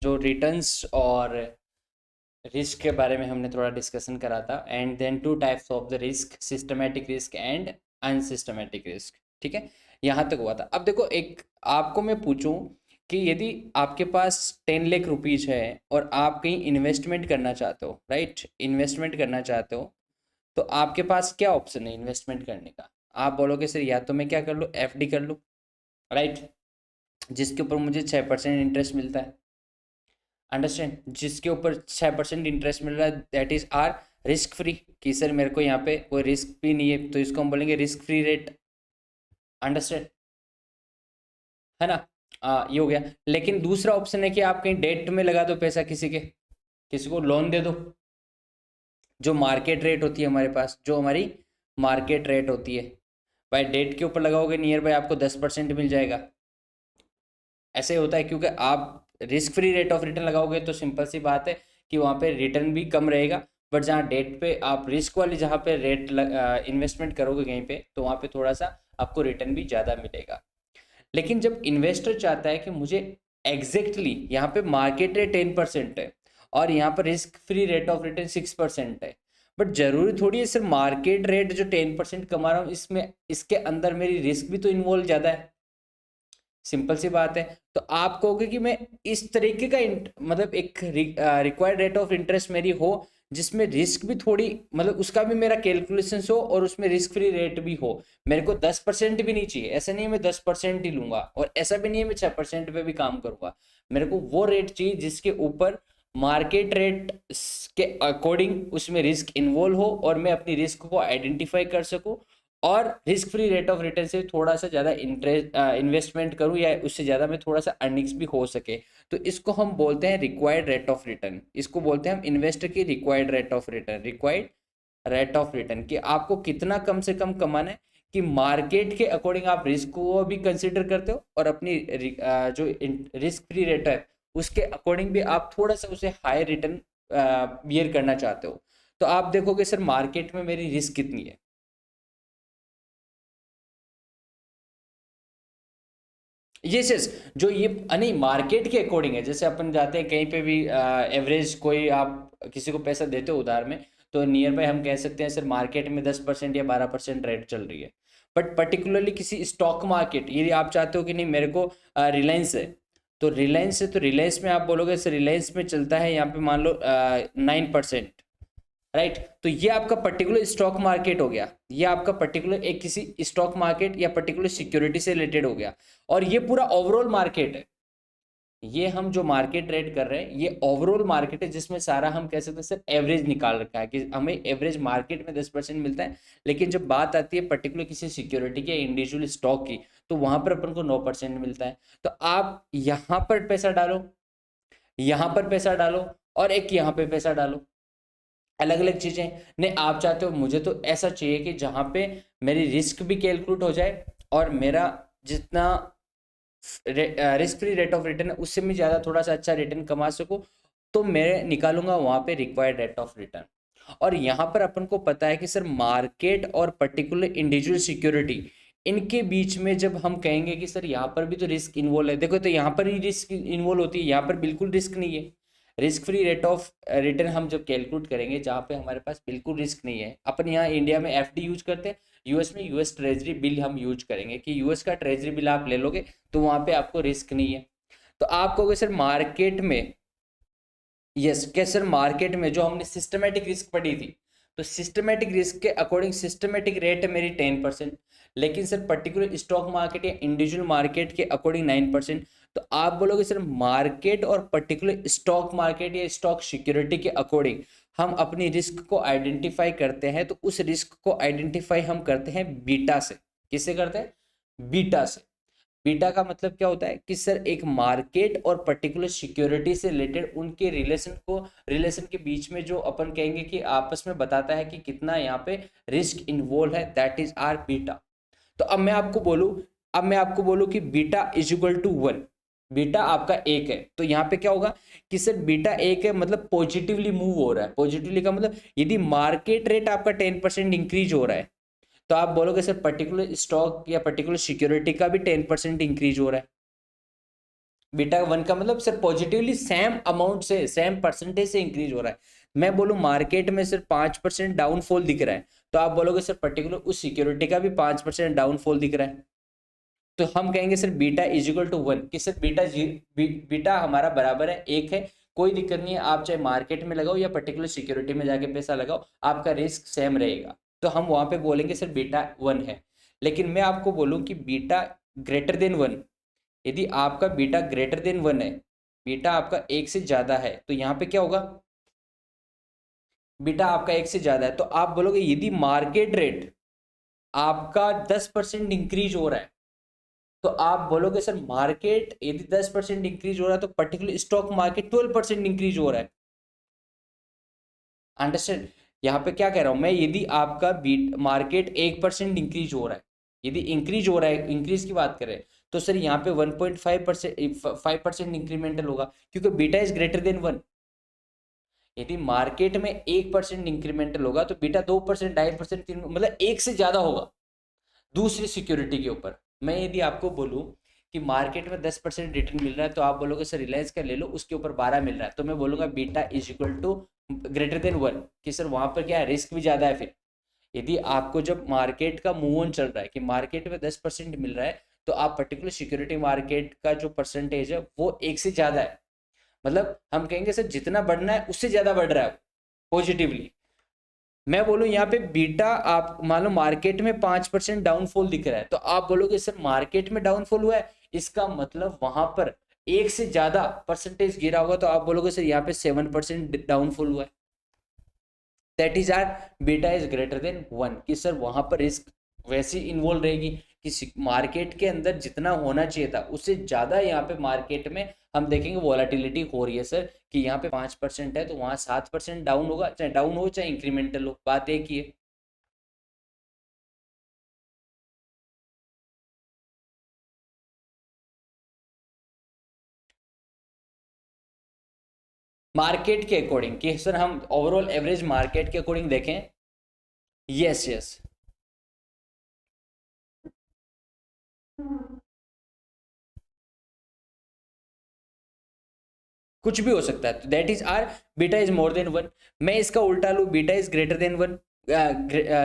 जो रिटर्न्स और रिस्क के बारे में हमने थोड़ा डिस्कशन करा था, and then two types of the risk, systematic risk and unsystematic risk. ठीक है, यहाँ तक हुआ था। अब देखो, एक आपको मैं पूछूं कि यदि आपके पास 10 लाख रुपीज है और आप कहीं इन्वेस्टमेंट करना चाहते हो, राइट, इन्वेस्टमेंट करना चाहते हो, तो आपके पास क्या ऑप्शन है इन्वेस्टमेंट करने का? आप बोलोगे सर या तो मैं क्या कर लूँ, एफडी कर लूँ, राइट, जिसके ऊपर मुझे 6% इंटरेस्ट मिलता है। अंडरस्टैंड, जिसके ऊपर 6% इंटरेस्ट मिल रहा है, that is our risk free. कि सर मेरे को यहाँ पे कोई रिस्क भी नहीं है, तो इसको हम बोलेंगे रिस्क फ्री रेट। अंडरस्टैंड, है ना? ये हो गया। लेकिन दूसरा ऑप्शन है कि आप कहीं डेट में लगा दो पैसा, किसी को लोन दे दो। जो मार्केट रेट होती है हमारे पास, जो हमारी मार्केट रेट होती है, भाई डेट के ऊपर लगाओगे नियर बाय आपको 10% मिल जाएगा। ऐसे होता है क्योंकि आप risk free rate of return लगाओगे तो सिंपल सी बात है कि वहाँ पे रिटर्न भी कम रहेगा। बट जहाँ डेट पे आप रिस्क वाली जहाँ पे रेट इन्वेस्टमेंट करोगे कहीं पे, तो वहाँ पे थोड़ा सा आपको रिटर्न भी ज़्यादा मिलेगा। लेकिन जब इन्वेस्टर चाहता है कि मुझे एग्जैक्टली यहाँ पे मार्केट रेट 10% है और यहाँ पर risk free rate of return 6% है, बट जरूरी थोड़ी है सिर्फ मार्केट रेट जो 10% कमा रहा हूँ इसमें, इसके अंदर मेरी रिस्क भी तो इन्वॉल्व ज़्यादा है। सिंपल सी बात है। तो आप कहोगे कि मैं इस तरीके का मतलब एक रिक्वायर्ड रेट ऑफ इंटरेस्ट मेरी हो जिसमें रिस्क भी थोड़ी, मतलब उसका भी मेरा कैलकुलेशन हो और उसमें रिस्क फ्री रेट भी हो। मेरे को 10% भी नहीं चाहिए, ऐसा नहीं है मैं 10% ही लूंगा, और ऐसा भी नहीं है मैं 6% पे भी काम करूंगा। मेरे को वो रेट चाहिए जिसके ऊपर मार्केट रेट के अकॉर्डिंग उसमें रिस्क इन्वॉल्व हो और मैं अपनी रिस्क को आइडेंटिफाई कर सकूं, और risk free rate of return से थोड़ा सा ज़्यादा इंटरेस्ट इन्वेस्टमेंट करूं या उससे ज़्यादा में थोड़ा सा अर्निंग्स भी हो सके। तो इसको हम बोलते हैं रिक्वायर्ड रेट ऑफ रिटर्न। इसको बोलते हैं हम इन्वेस्टर की required rate of return, required rate of return, कि आपको कितना कम से कम कमाना है, कि मार्केट के अकॉर्डिंग आप रिस्क को भी कंसिडर करते हो और अपनी जो रिस्क फ्री रेट है उसके अकॉर्डिंग भी आप थोड़ा सा उसे हाई रिटर्न बियर करना चाहते हो। तो आप देखोगे सर मार्केट में मेरी रिस्क कितनी है। यस यस, जो ये नहीं मार्केट के अकॉर्डिंग है। जैसे अपन जाते हैं कहीं पे भी एवरेज, कोई आप किसी को पैसा देते हो उधार में, तो नियर बाय हम कह सकते हैं सर मार्केट में 10% या 12% रेट चल रही है। बट पर्टिकुलरली किसी स्टॉक मार्केट, यदि आप चाहते हो कि नहीं मेरे को रिलायंस है, तो रिलायंस है, तो रिलायंस में आप बोलोगे सर रिलायंस में चलता है यहाँ पे मान लो 9%, राइट। तो ये आपका पर्टिकुलर स्टॉक मार्केट हो गया, ये आपका पर्टिकुलर एक किसी स्टॉक मार्केट या पर्टिकुलर सिक्योरिटी से रिलेटेड हो गया। और ये पूरा ओवरऑल मार्केट है। ये हम जो मार्केट रेट कर रहे हैं ये ओवरऑल मार्केट है, जिसमें सारा हम कह सकते हैं सिर्फ एवरेज निकाल रखा है कि हमें एवरेज मार्केट में 10% मिलता है। लेकिन जब बात आती है पर्टिकुलर किसी सिक्योरिटी के इंडिविजुअल स्टॉक की, तो वहां पर अपन को 9% मिलता है। तो आप यहाँ पर पैसा डालो, यहाँ पर पैसा डालो, और एक यहाँ पे पैसा डालो, अलग अलग चीजें। नहीं आप चाहते हो मुझे तो ऐसा चाहिए कि जहां पे मेरी रिस्क भी कैलकुलेट हो जाए और मेरा जितना risk free rate of return है उससे मैं ज़्यादा थोड़ा सा अच्छा रिटर्न कमा सकूं, तो मैं निकालूंगा वहां पे रिक्वायर्ड रेट ऑफ रिटर्न। और यहाँ पर अपन को पता है कि सर मार्केट और पर्टिकुलर इंडिविजुअल सिक्योरिटी, इनके बीच में जब हम कहेंगे कि सर यहाँ पर भी तो रिस्क इन्वॉल्व है, देखो तो यहाँ पर ही रिस्क इन्वॉल्व होती है, यहाँ पर बिल्कुल रिस्क नहीं है। Risk free rate of return हम जब कैलकुलेट करेंगे जहाँ पे हमारे पास बिल्कुल रिस्क नहीं है, अपन यहाँ इंडिया में एफडी यूज करते हैं, यूएस में यूएस ट्रेजरी बिल हम यूज करेंगे, कि यूएस का ट्रेजरी बिल आप ले लोगे तो वहां पे आपको रिस्क नहीं है। तो आप कहोगे सर मार्केट में, यस क्या सर मार्केट में जो हमने सिस्टमेटिक रिस्क पढ़ी थी, तो सिस्टमेटिक रिस्क के अकॉर्डिंग सिस्टमेटिक रेट है मेरी 10%, लेकिन सर पर्टिकुलर स्टॉक मार्केट या इंडिविजुअल मार्केट के अकॉर्डिंग 9%। तो आप बोलोगे सर मार्केट और पर्टिकुलर स्टॉक मार्केट या स्टॉक सिक्योरिटी के अकॉर्डिंग हम अपनी रिस्क को आइडेंटिफाई करते हैं, तो उस रिस्क को आइडेंटिफाई हम करते हैं बीटा से। किससे करते हैं? बीटा से। बीटा का मतलब क्या होता है कि सर एक मार्केट और पर्टिकुलर सिक्योरिटी से रिलेटेड उनके रिलेशन के बीच में जो अपन कहेंगे कि आपस में बताता है कि कितना यहाँ पे रिस्क इन्वॉल्व है, दैट इज आर बीटा। तो अब मैं आपको बोलूं कि beta is equal to 1, beta आपका एक है, तो यहाँ पे क्या होगा कि सर बीटा एक है मतलब पॉजिटिवली मूव हो रहा है। पॉजिटिवली का मतलब यदि मार्केट रेट आपका 10% इंक्रीज हो रहा है, तो आप बोलोगे सर पर्टिकुलर स्टॉक या पर्टिकुलर सिक्योरिटी का भी 10% इंक्रीज हो रहा है। बीटा 1 का मतलब सर पॉजिटिवली सेम अमाउंट से, सेम परसेंटेज से इंक्रीज हो रहा है। मैं बोलूँ मार्केट में सिर्फ 5% डाउनफॉल दिख रहा है, तो आप बोलोगे सर पर्टिकुलर उस सिक्योरिटी का भी 5% डाउनफॉल दिख रहा है, तो हम कहेंगे sir beta is equal to 1, कि सर बीटा हमारा बराबर है 1 है। कोई दिक्कत नहीं है, आप चाहे मार्केट में लगाओ या पर्टिकुलर सिक्योरिटी में जाके पैसा लगाओ, आपका रिस्क सेम रहेगा, तो हम वहां पे बोलेंगे सर बीटा 1 है। लेकिन मैं आपको बोलूं कि बीटा ग्रेटर देन 1, यदि आपका बीटा ग्रेटर देन 1 है, बीटा आपका 1 से ज्यादा है, तो यहाँ पे क्या होगा, बीटा आपका 1 से ज्यादा है, तो आप बोलोगे यदि मार्केट रेट आपका 10% इंक्रीज हो रहा है, तो आप बोलोगे सर मार्केट यदि 10% इंक्रीज हो रहा है तो पर्टिकुलर स्टॉक मार्केट 12% इंक्रीज हो रहा है। अंडरस्टैंड, यहाँ पे क्या कह रहा हूं मैं, यदि आपका बीट मार्केट 1% इंक्रीज हो रहा है, यदि इंक्रीज हो रहा है, इंक्रीज की बात करें, तो सर यहाँ पे 1.5% इंक्रीमेंटल होगा, क्योंकि बीटा इज ग्रेटर देन 1। यदि मार्केट में 1% इंक्रीमेंटल होगा तो बीटा 2%, 2.5%, मतलब 1 से ज्यादा होगा दूसरी सिक्योरिटी के ऊपर। मैं यदि आपको बोलूं कि मार्केट में 10% रिटर्न मिल रहा है, तो आप बोलोगे सर रिलायंस का ले लो, उसके ऊपर 12 मिल रहा है, तो मैं बोलूंगा beta is equal to greater than 1, कि सर वहां पर क्या है, रिस्क भी ज्यादा है। फिर यदि आपको जब मार्केट का मूव ऑन चल रहा है कि मार्केट में 10% मिल रहा है, तो आप पर्टिकुलर सिक्योरिटी मार्केट का जो परसेंटेज है वो 1 से ज्यादा है, मतलब हम कहेंगे सर जितना बढ़ना है उससे ज्यादा बढ़ रहा है पॉजिटिवली। मैं बोलूं यहाँ पे बीटा, आप मान लो मार्केट में 5% डाउनफॉल दिख रहा है, तो आप बोलोगे सर मार्केट में डाउनफॉल हुआ है, इसका मतलब वहां पर 1 से ज्यादा परसेंटेज गिरा होगा, तो आप बोलोगे सर यहाँ पे 7% डाउनफॉल हुआ है, that is our beta is greater than 1, कि सर वहां पर रिस्क वैसी इन्वॉल्व रहेगी कि मार्केट के अंदर जितना होना चाहिए था उससे ज्यादा यहाँ पे मार्केट में हम देखेंगे वॉलेटिलिटी हो रही है सर, कि यहाँ पे 5% है तो वहां 7% डाउन होगा, चाहे डाउन हो चाहे इंक्रीमेंटल हो, बात एक ही है। मार्केट के अकॉर्डिंग, कि सर हम ओवरऑल एवरेज मार्केट के अकॉर्डिंग देखें। यस यस, कुछ भी हो सकता है, that is our beta is more than 1। मैं इसका उल्टा लूँ, beta is greater than 1,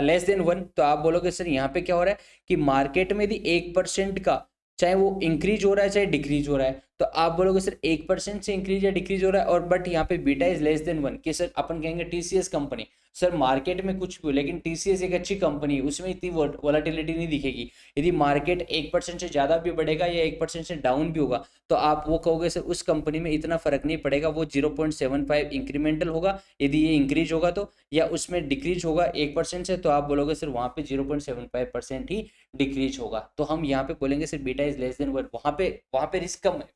less than 1, तो आप बोलोगे सर यहाँ पे क्या हो रहा है कि मार्केट में यदि 1% का, चाहे वो इंक्रीज हो रहा है चाहे डिक्रीज हो रहा है, तो आप बोलोगे सर 1% से इंक्रीज या डिक्रीज हो रहा है, और बट यहाँ पे बीटा इज लेस देन 1, कि सर अपन कहेंगे टीसीएस कंपनी, सर मार्केट में कुछ भी हो लेकिन टीसीएस एक अच्छी कंपनी है, उसमें इतनी वोलेटिलिटी नहीं दिखेगी। यदि मार्केट 1% से ज्यादा भी बढ़ेगा या 1% से डाउन भी होगा, तो आप वो कहोगे सर उस कंपनी में इतना फर्क नहीं पड़ेगा, वो 0.75 इंक्रीमेंटल होगा यदि ये इंक्रीज होगा तो, या उसमें डिक्रीज होगा 1% से, तो आप बोलोगे सर वहां पे 0.75% ही डिक्रीज होगा, तो हम यहाँ पे बोलेंगे sir beta is less than 1, वहां पे रिस्क कम है,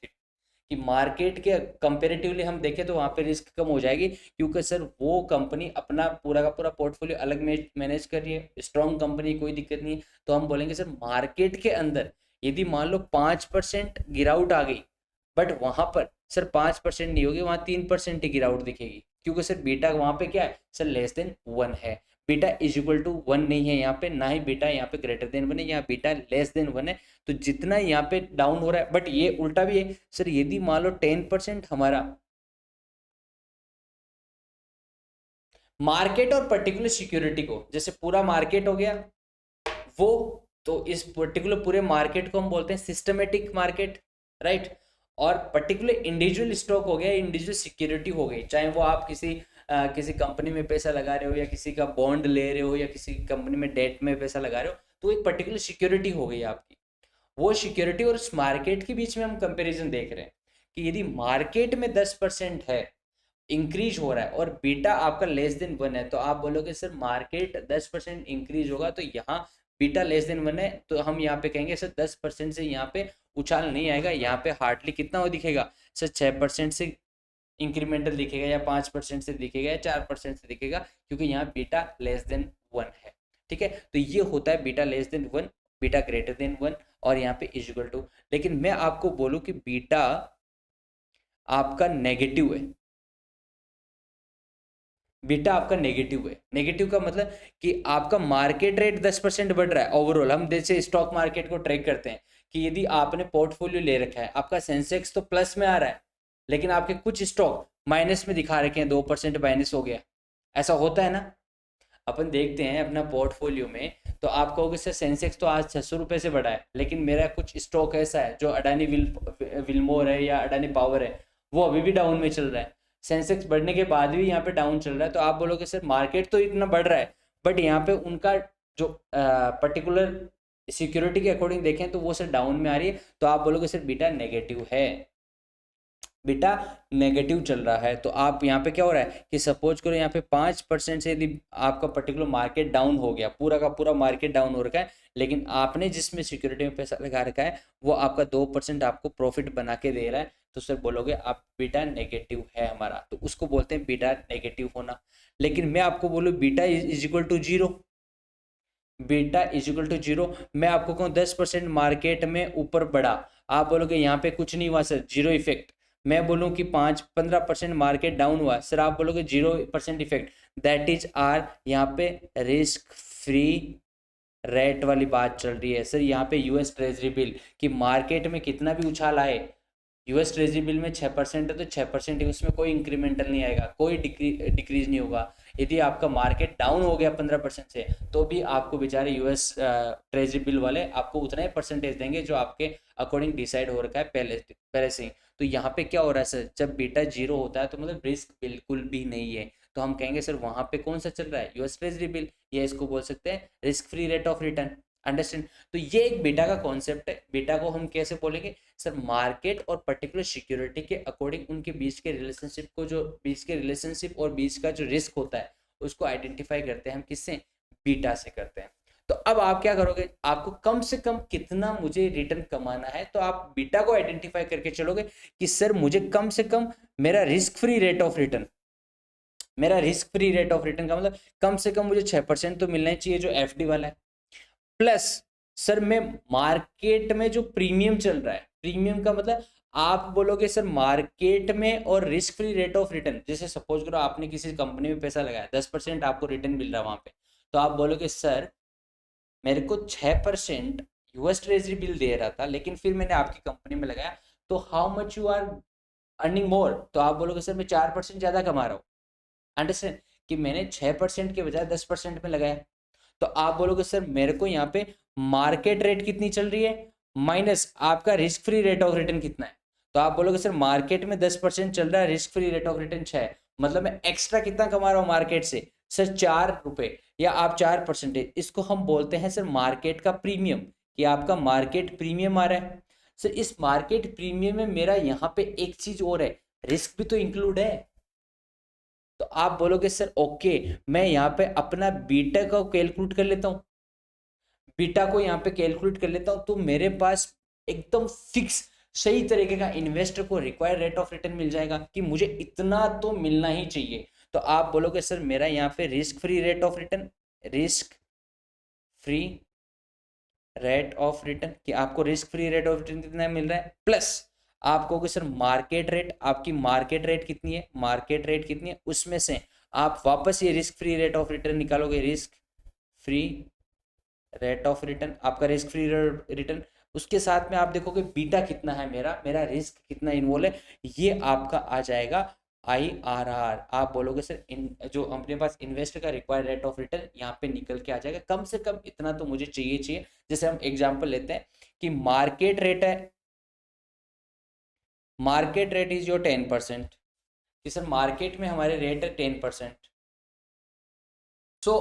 कि मार्केट के कंपेरेटिवली हम देखें तो वहां पे रिस्क कम हो जाएगी, क्योंकि सर वो कंपनी अपना पूरा का पूरा पोर्टफोलियो अलग मैनेज कर रही है, स्ट्रॉन्ग कंपनी, कोई दिक्कत नहीं है, तो हम बोलेंगे सर मार्केट के अंदर यदि मान लो 5% गिरावट आ गई, बट वहां पर सर 5% नहीं होगी, वहां 3% ही गिरावट दिखेगी, क्योंकि सर बीटा वहां पे क्या है सर, लेस देन 1 है। बीटा इज इक्वल टू 1 नहीं है यहाँ पे, ना ही बीटा यहाँ पे ग्रेटर देन 1 है, यहाँ बीटा लेस देन 1 है, तो जितना यहाँ पे डाउन हो रहा है, बट ये उल्टा भी है सर, यदि मान लो 10% हमारा मार्केट और पर्टिकुलर सिक्योरिटी को, जैसे पूरा मार्केट हो गया वो, तो इस पर्टिकुलर पूरे मार्केट को हम बोलते हैं सिस्टमेटिक मार्केट, राइट, और पर्टिकुलर इंडिविजुअल स्टॉक हो गया, इंडिविजुअल सिक्योरिटी हो गई, चाहे वो आप किसी कंपनी में पैसा लगा रहे हो या किसी का बॉन्ड ले रहे हो या किसी कंपनी में डेट में पैसा लगा रहे हो, तो एक पर्टिकुलर सिक्योरिटी हो गई आपकी। वो सिक्योरिटी और उस मार्केट के बीच में हम कंपैरिजन देख रहे हैं, कि यदि मार्केट में 10% है, इंक्रीज हो रहा है, और बीटा आपका लेस देन 1 है, तो आप बोलोगे सर मार्केट 10% इंक्रीज होगा, तो यहाँ बीटा लेस देन 1 है, तो हम यहाँ पे कहेंगे सर 10% से यहाँ पे उछाल नहीं आएगा, यहाँ पे हार्डली कितना हो दिखेगा सर, 6% से इंक्रीमेंटल दिखेगा, या 5% से दिखेगा, या 4% से दिखेगा, क्योंकि यहाँ बीटा लेस देन 1 है। ठीक है, तो ये होता है beta less than 1, beta greater than 1, और यहाँ पे इज इक्वल टू। लेकिन मैं आपको बोलूं कि बीटा आपका नेगेटिव है, बीटा आपका नेगेटिव है। नेगेटिव का मतलब कि आपका मार्केट रेट 10% बढ़ रहा है ओवरऑल। हम जैसे स्टॉक मार्केट को ट्रैक करते हैं कि यदि आपने पोर्टफोलियो ले रखा है, आपका सेंसेक्स तो प्लस में आ रहा है, लेकिन आपके कुछ स्टॉक माइनस में दिखा रखे हैं, 2% माइनस हो गया, ऐसा होता है ना। अपन देखते हैं अपना पोर्टफोलियो में, तो आप कहोगे सर सेंसेक्स तो आज 600 रुपये से बढ़ा है, लेकिन मेरा कुछ स्टॉक ऐसा है जो अडानी विल्मोर है या अडानी पावर है, वो अभी भी डाउन में चल रहा है। सेंसेक्स बढ़ने के बाद भी यहाँ पे डाउन चल रहा है, तो आप बोलोगे सर मार्केट तो इतना बढ़ रहा है, बट यहाँ पे उनका जो पर्टिकुलर सिक्योरिटी के अकॉर्डिंग देखें तो वो सर डाउन में आ रही है, तो आप बोलोगे सर बीटा नेगेटिव है, बीटा नेगेटिव चल रहा है। तो आप यहाँ पे क्या हो रहा है कि सपोज करो यहाँ पे 5% से यदि आपका पर्टिकुलर मार्केट डाउन हो गया, पूरा का पूरा मार्केट डाउन हो रखा है, लेकिन आपने जिसमें सिक्योरिटी में पैसा लगा रखा है वो आपका 2% आपको प्रॉफिट बना के दे रहा है, तो सर बोलोगे आप बीटा नेगेटिव है हमारा, तो उसको बोलते हैं बीटा नेगेटिव होना। लेकिन मैं आपको बोलूँ beta is equal to zero, beta is equal to zero, मैं आपको कहूँ 10% मार्केट में ऊपर बढ़ा, आप बोलोगे यहाँ पे कुछ नहीं हुआ सर, जीरो इफेक्ट। मैं बोलूँ कि 5-15% मार्केट डाउन हुआ, सर आप बोलोगे 0% इफेक्ट। दैट इज आर यहाँ पे रिस्क फ्री रेट वाली बात चल रही है। सर यहाँ पे यूएस ट्रेजरी बिल कि मार्केट में कितना भी उछाल आए, यूएस ट्रेजरी बिल में 6% है तो 6% ही, उसमें कोई इंक्रीमेंटल नहीं आएगा, कोई डिक्रीज नहीं होगा। यदि आपका मार्केट डाउन हो गया 15% से, तो भी आपको बेचारे यूएस ट्रेजरी बिल वाले आपको उतना ही परसेंटेज देंगे जो आपके अकॉर्डिंग डिसाइड हो रखा है पहले से ही। तो यहाँ पे क्या हो रहा है सर, जब बीटा जीरो होता है तो मतलब रिस्क बिल्कुल भी नहीं है, तो हम कहेंगे सर वहाँ पे कौन सा चल रहा है, यूएस ट्रेजरी बिल, या इसको बोल सकते हैं risk free rate of return. Understand. तो ये एक बीटा का कॉन्सेप्ट है। बीटा को हम कैसे बोलेंगे सर, मार्केट और पर्टिकुलर सिक्योरिटी के अकॉर्डिंग उनके बीच के रिलेशनशिप को, जो बीच के रिलेशनशिप और बीच का जो रिस्क होता है उसको आइडेंटिफाई करते हैं हम किससे, बीटा से करते हैं। तो अब आप क्या करोगे, आपको कम से कम कितना मुझे रिटर्न कमाना है, तो आप बीटा को आइडेंटिफाई करके चलोगे कि सर मुझे कम से कम मेरा risk free rate of return, मेरा risk free rate of return का मतलब कम से कम मुझे 6% तो मिलना चाहिए जो एफडी वाला है, प्लस सर मैं मार्केट में जो प्रीमियम चल रहा है, प्रीमियम का मतलब आप बोलोगे सर मार्केट में और risk free rate of return, जैसे सपोज करो आपने किसी कंपनी में पैसा लगाया, 10% आपको रिटर्न मिल रहा है वहां पे, तो आप बोलोगे सर मेरे को 6% यूएस ट्रेजरी बिल दे रहा था, लेकिन फिर मैंने आपकी कंपनी में लगाया, तो how much you are earning more, तो आप बोलोगे सर मैं 4% ज्यादा कमा रहा हूँ। अंडरस्टैंड कि मैंने 6% के बजाय 10% में लगाया, तो आप बोलोगे सर मेरे को यहाँ पे मार्केट रेट कितनी चल रही है माइनस आपका risk free rate of return कितना है, तो आप बोलोगे सर मार्केट में 10% चल रहा है, risk free rate of return 6 है, मतलब मैं एक्स्ट्रा कितना कमा रहा हूँ मार्केट से, सर 4 रुपए या आप 4%। इसको हम बोलते हैं सर मार्केट का प्रीमियम, कि आपका मार्केट प्रीमियम आ रहा है। सर इस मार्केट प्रीमियम में मेरा यहाँ पे एक चीज और है, रिस्क भी तो इंक्लूड है, तो आप बोलोगे सर ओके, मैं यहाँ पे अपना बीटा को कैलकुलेट कर लेता हूँ, बीटा को यहाँ पे कैलकुलेट कर लेता हूँ, तो मेरे पास एकदम फिक्स सही तरीके का इन्वेस्टर को रिक्वायर्ड रेट ऑफ रिटर्न मिल जाएगा कि मुझे इतना तो मिलना ही चाहिए। तो आप बोलोगे सर मेरा यहाँ पे risk free rate of return, risk free rate of return, कि आपको risk free rate of return कितना मिल रहा है, प्लस आप कहोगे सर मार्केट रेट, आपकी मार्केट रेट कितनी है, मार्केट रेट कितनी है, उसमें से आप वापस ये risk free rate of return निकालोगे, risk free rate of return, आपका रिस्क फ्री रिटर्न, उसके साथ में आप देखोगे बीटा कितना है मेरा, मेरा रिस्क कितना इन्वॉल्व है, ये आपका आ जाएगा IRR। आप बोलोगे सर जो अपने पास इन्वेस्टर का रिक्वायर्ड रेट ऑफ रिटर्न यहाँ पे निकल के आ जाएगा, कम से कम इतना तो मुझे चाहिए। जैसे हम एग्जांपल लेते हैं कि मार्केट रेट है, मार्केट रेट इज योर 10%, कि सर मार्केट में हमारे रेट है 10%। सो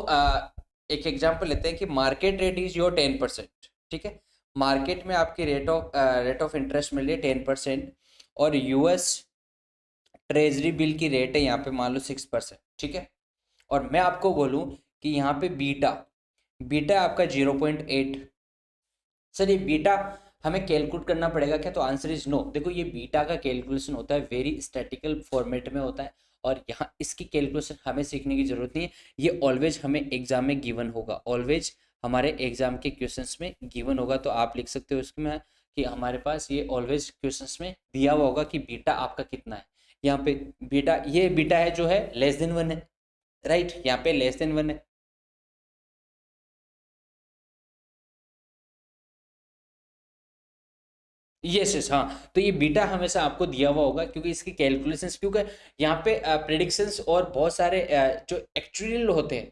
एक एग्जांपल लेते हैं कि मार्केट रेट इज योर 10%, ठीक है, मार्केट में आपकी रेट ऑफ इंटरेस्ट मिल रही है 10%, और यूएस ट्रेजरी बिल की रेट है यहाँ पे मान लो 6%, ठीक है, और मैं आपको बोलूँ कि यहाँ पे बीटा, बीटा आपका 0.8, सर ये बीटा हमें कैलकुलेट करना पड़ेगा क्या, तो आंसर इज नो। देखो ये बीटा का कैलकुलेशन होता है वेरी स्टैटिकल फॉर्मेट में होता है, और यहाँ इसकी कैलकुलेशन हमें सीखने की जरूरत नहीं है, ये ऑलवेज हमें एग्जाम में गिवन होगा, ऑलवेज हमारे एग्जाम के क्वेश्चंस में गिवन होगा, तो आप लिख सकते हो इसमें कि हमारे पास ये ऑलवेज क्वेश्चंस में दिया हुआ होगा कि बीटा आपका कितना है। यहाँ पे बीटा, ये बीटा है जो है लेस देन 1 है, राइट, यहाँ पे लेस देन 1 है। यस यस, हाँ, तो ये बीटा हमेशा आपको दिया हुआ होगा क्योंकि इसकी कैलकुलेशंस, क्योंकि यहाँ पे प्रिडिक्शंस और बहुत सारे जो एक्चुअल होते हैं,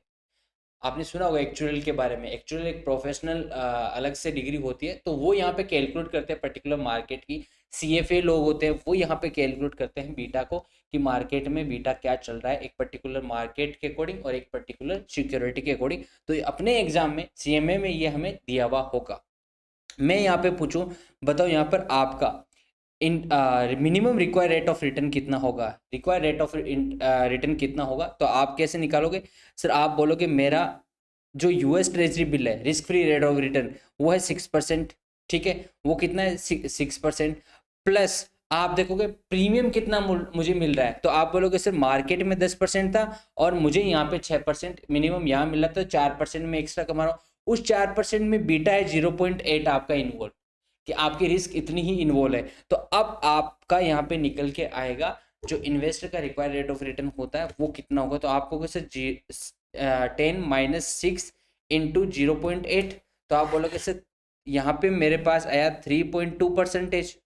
आपने सुना होगा एक्चुअल के बारे में। एक्चुअल एक प्रोफेशनल अलग से डिग्री होती है, तो वो यहाँ पे कैलकुलेट करते हैं पर्टिकुलर मार्केट की। सीएफए लोग होते हैं, वो यहाँ पे कैलकुलेट करते हैं बीटा को, कि मार्केट में बीटा क्या चल रहा है एक पर्टिकुलर मार्केट के अकॉर्डिंग और एक पर्टिकुलर सिक्योरिटी के अकॉर्डिंग। तो ये अपने एग्जाम में सीएमए में ये हमें दिया हुआ होगा। मैं यहाँ पे पूछूं, बताओ यहाँ पर आपका इन minimum require rate of return कितना होगा, रिक्वायर रेट ऑफ रिटर्न कितना होगा, तो आप कैसे निकालोगे? सर आप बोलोगे मेरा जो यूएस ट्रेजरी बिल है, risk free rate of return वो है 6%। ठीक है, वो कितना है? 6%। प्लस आप देखोगे प्रीमियम कितना मुझे मिल रहा है, तो आप बोलोगे सर मार्केट में 10% था और मुझे यहाँ पे 6% मिनिमम यहाँ मिल रहा था, 4% में एक्स्ट्रा कमा रहा हूँ। उस 4% में बीटा है 0.8 आपका इन्वॉल्व, कि आपकी रिस्क इतनी ही इन्वॉल्व है। तो अब आपका यहाँ पे निकल के आएगा जो इन्वेस्टर का रिक्वायर्ड रेट ऑफ रिटर्न होता है वो कितना होगा। तो आपको सर 10 - 6 × 0.8, तो आप बोलोगे सर यहाँ पे मेरे पास आया 3.2%,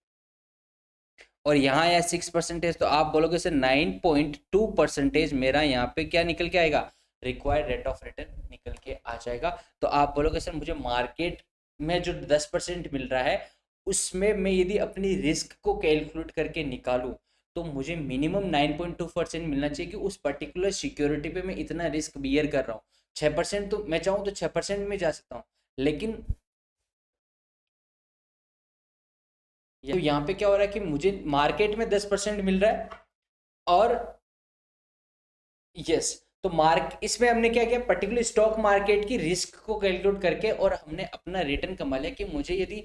और यहाँ आया 6%, तो आप बोलोगे सर 9.2% मेरा यहाँ पे क्या निकल के आएगा, रिक्वायर्ड रेट ऑफ रिटर्न निकल के आ जाएगा। तो आप बोलोगे सर मुझे मार्केट में जो 10% मिल रहा है उसमें मैं यदि अपनी रिस्क को कैलकुलेट करके निकालूं तो मुझे मिनिमम 9.2% मिलना चाहिए, कि उस पर्टिकुलर सिक्योरिटी पे मैं इतना रिस्क बियर कर रहा हूँ। 6% तो मैं चाहूँ तो 6% में जा सकता हूँ, लेकिन तो यहाँ पे क्या हो रहा है कि मुझे मार्केट में 10% मिल रहा है, और यस, तो मार्क इसमें हमने क्या किया, पर्टिकुलर स्टॉक मार्केट की रिस्क को कैलकुलेट करके और हमने अपना रिटर्न कमा लिया, कि मुझे यदि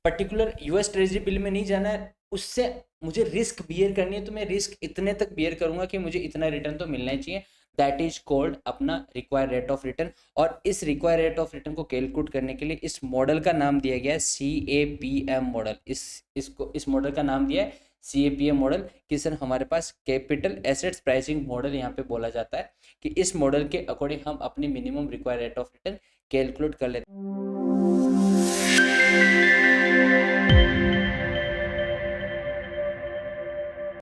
पर्टिकुलर यूएस ट्रेजरी बिल में नहीं जाना है, उससे मुझे रिस्क बियर करनी है, तो मैं रिस्क इतने तक बियर करूंगा कि मुझे इतना रिटर्न तो मिलना ही चाहिए। दैट इज कॉल्ड अपना रिक्वायर रेट ऑफ रिटर्न। और इस रिक्वायर रेट ऑफ रिटर्न को कैलकुलेट करने के लिए इस मॉडल का नाम दिया गया है CAPM मॉडल। इस मॉडल का नाम दिया है CAPM मॉडल, कि सर हमारे पास कैपिटल एसेट्स प्राइसिंग मॉडल यहाँ पे बोला जाता है, कि इस मॉडल के अकॉर्डिंग हम अपनी minimum require rate of return calculate कर लेते हैं।